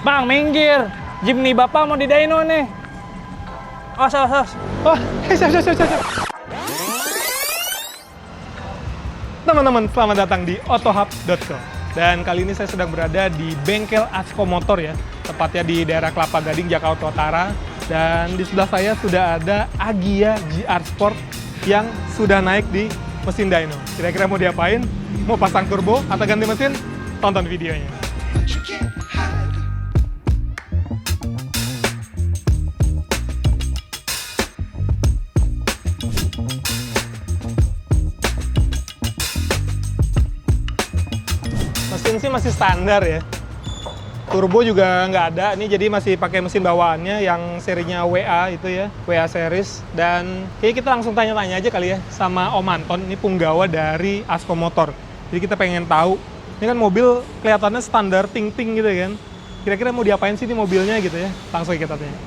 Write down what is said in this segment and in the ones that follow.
Bang, minggir. Jimny Bapak mau di dyno nih. Os. Oh, siap. Teman-teman, selamat datang di otohub.co. Dan kali ini saya sedang berada di bengkel Asko Motor ya, tepatnya di daerah Kelapa Gading, Jakarta Utara. Dan di sebelah saya sudah ada Agya GR Sport yang sudah naik di mesin dyno. Kira-kira mau diapain? Mau pasang turbo atau ganti mesin? Tonton videonya. Mesin sih masih standar ya. Turbo juga nggak ada, ini jadi masih pakai mesin bawaannya yang serinya WA itu ya, WA series. Dan kayaknya kita langsung tanya-tanya aja kali ya sama Om Anton, ini punggawa dari Asko Motor. Jadi kita pengen tahu, ini kan mobil kelihatannya standar ting-ting gitu kan. Kira-kira mau diapain sih ini mobilnya gitu ya, langsung kita tanya.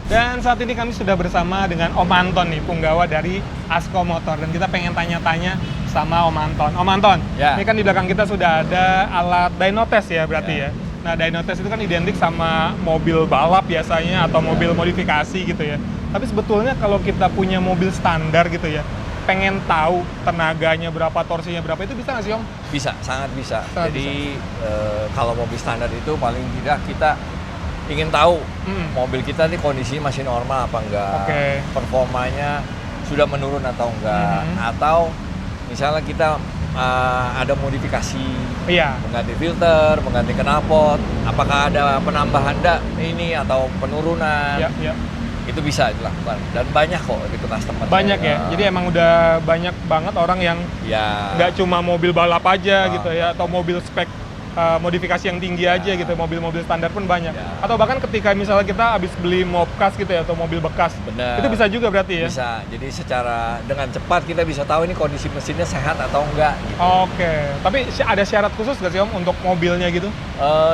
Dan saat ini kami sudah bersama dengan Om Anton nih, punggawa dari Asko Motor. Dan kita pengen tanya-tanya sama Om Anton. Om Anton, ya. Ini kan di belakang kita sudah ada alat dyno test ya berarti ya. Nah, dyno test itu kan identik sama mobil balap biasanya atau mobil modifikasi gitu ya. Tapi sebetulnya kalau kita punya mobil standar gitu ya, pengen tahu tenaganya berapa, torsinya berapa, itu bisa nggak sih Om? Bisa, sangat bisa. Sangat Jadi kalau mobil standar itu paling tidak kita ingin tahu mobil kita nih kondisinya masih normal apa enggak, Oke. performanya sudah menurun atau enggak, atau misalnya kita ada modifikasi, Iya. mengganti filter, mengganti knalpot, apakah ada penambahan ini atau penurunan, Ya. itu bisa dilakukan dan banyak kok itu customer. Banyak ya. Jadi emang udah banyak banget orang yang ya nggak cuma mobil balap aja gitu ya, atau mobil spek modifikasi yang tinggi aja gitu, mobil-mobil standar pun banyak. Ya. Atau bahkan ketika misalnya kita habis beli mobcas gitu ya, atau mobil bekas, Bener. itu bisa juga berarti ya? Bisa, jadi secara dengan cepat kita bisa tahu ini kondisi mesinnya sehat atau enggak gitu. Oke, tapi ada syarat khusus nggak sih Om untuk mobilnya gitu?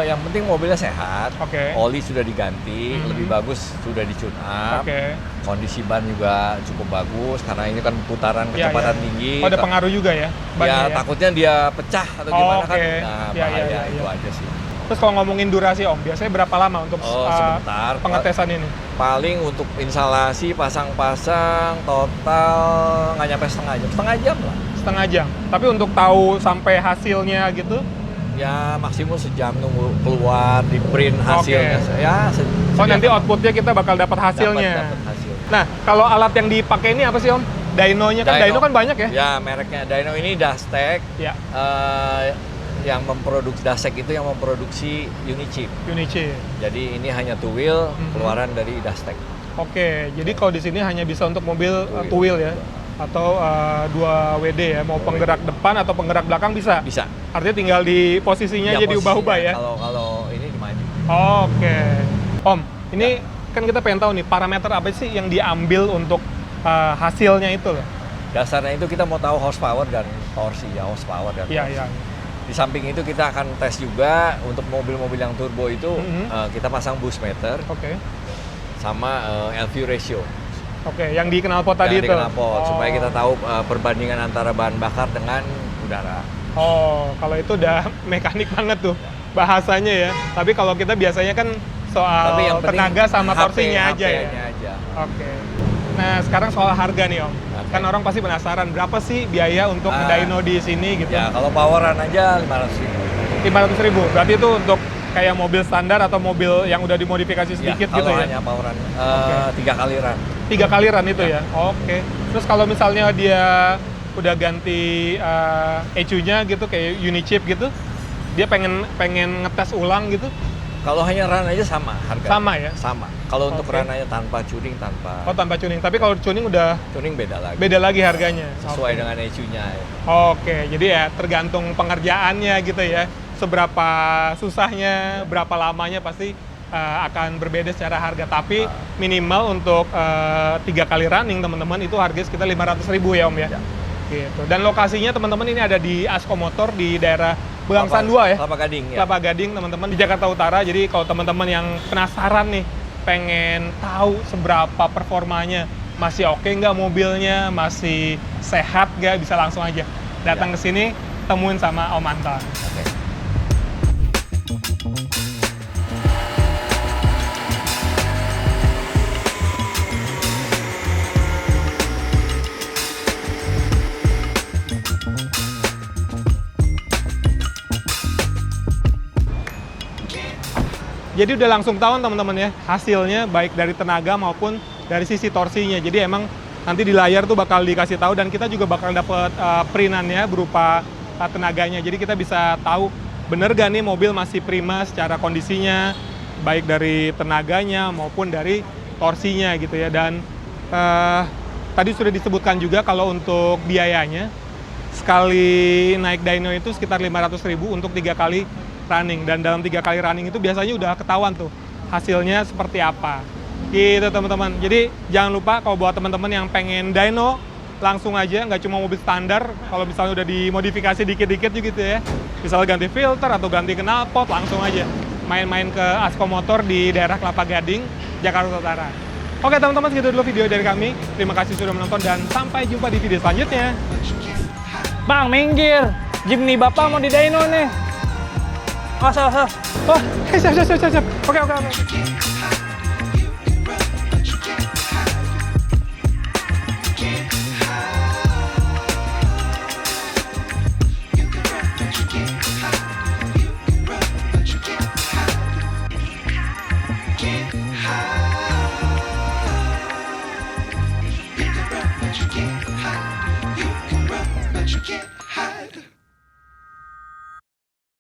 Yang penting mobilnya sehat, Oke. oli sudah diganti, lebih bagus sudah di-tune up, Oke. kondisi ban juga cukup bagus karena ini kan putaran Ya, kecepatan ya. tinggi. Oh, ada pengaruh juga ya? bannya Ya, takutnya dia pecah atau gimana kan, Oke. nah Ya, bahaya ya, itu ya. aja sih. Terus kalau ngomongin durasi Om, biasanya berapa lama untuk Sebentar. pengetesan ini? Paling untuk instalasi, pasang-pasang, total nggak nyampe setengah jam lah. Setengah jam. Tapi untuk tahu sampai hasilnya gitu, Ya maksimum sejam nunggu keluar di print hasilnya. Ya, oh nanti outputnya kita bakal dapat hasilnya. Dapat hasil. Nah, kalau alat yang dipakai ini apa sih Om? Dynonya kan, Dyno kan banyak ya? Ya, mereknya Dyno ini Dastek. Ya. Yang memproduksi Dastek itu yang memproduksi Unichip. Unichip. Jadi ini hanya two wheel keluaran dari Dastek. Oke, jadi kalau di sini hanya bisa untuk mobil two wheel ya? Atau 2 WD ya, mau penggerak depan atau penggerak belakang bisa? Bisa. Artinya tinggal di posisinya Ya, aja diubah-ubah ya? Kalau ini dimaju. Oke. Om, ini kan kita pengen tahu nih, parameter apa sih yang diambil untuk hasilnya itu loh? Dasarnya itu kita mau tahu horsepower dan torsi ya, horsepower dan Iya, torsi. iya. Di samping itu kita akan tes juga untuk mobil-mobil yang turbo itu kita pasang boost meter Oke. sama LV ratio. Oke, yang di knalpot tadi Yang itu? di knalpot, supaya kita tahu perbandingan antara bahan bakar dengan udara. Oh, kalau itu udah mekanik banget tuh bahasanya ya. Tapi kalau kita biasanya kan soal Tapi yang penting tenaga sama torsinya aja ya. HP-nya aja. Oke. Nah, sekarang soal harga nih Om. Oke. Kan orang pasti penasaran berapa sih biaya untuk dyno di sini gitu. Ya, kalau poweran aja 500.000. 500.000. Berarti itu untuk kayak mobil standar atau mobil yang udah dimodifikasi sedikit gitu kalau ya? hanya poweran 3 kali run. 3 kaliran itu ya? Oke. Terus kalau misalnya dia udah ganti ECU-nya gitu kayak Unichip gitu, dia pengen ngetes ulang gitu, Kalau hanya run aja sama harga. sama ya? Sama. Kalau untuk Oke. run aja tanpa tuning, tanpa Oh, tanpa tuning. Tapi kalau tuning udah tuning beda beda lagi harganya. sesuai Oke. dengan ECU-nya. Ya. Oke, jadi ya tergantung pengerjaannya gitu ya. Seberapa susahnya, berapa lamanya pasti akan berbeda secara harga. Tapi minimal untuk 3 kali running teman-teman itu harga sekitar 500.000 ya Om ya? Ya. Gitu. Dan lokasinya teman-teman ini ada di Asko Motor di daerah Begangsaan 2 ya? Kelapa Gading ya. Kelapa Gading teman-teman di Jakarta Utara. Jadi kalau teman-teman yang penasaran nih, pengen tahu seberapa performanya, masih oke nggak mobilnya, masih sehat nggak, bisa langsung aja datang ke sini, temuin sama Om Anton. Oke. Jadi udah langsung tahu teman-teman ya, hasilnya baik dari tenaga maupun dari sisi torsinya. Jadi emang nanti di layar tuh bakal dikasih tahu dan kita juga bakal dapet printannya berupa tenaganya. Jadi kita bisa tahu bener gak nih mobil masih prima secara kondisinya, baik dari tenaganya maupun dari torsinya gitu ya. Dan tadi sudah disebutkan juga kalau untuk biayanya, sekali naik dyno itu sekitar 500.000 untuk 3 kali running. Dan dalam 3 kali running itu biasanya udah ketahuan tuh hasilnya seperti apa. Gitu teman-teman. Jadi jangan lupa kalau buat teman-teman yang pengen dyno, langsung aja, nggak cuma mobil standar. Kalau misalnya udah dimodifikasi dikit-dikit gitu ya, misalnya ganti filter atau ganti knalpot, langsung aja main-main ke Asko Motor di daerah Kelapa Gading, Jakarta Utara. Oke teman-teman, segitu dulu video dari kami. Terima kasih sudah menonton dan sampai jumpa di video selanjutnya. Bang, minggir. Jimny Bapak mau di dyno nih. Oh, Oh, siap. Oke. You can run, but you can't hide. You can run, but you can't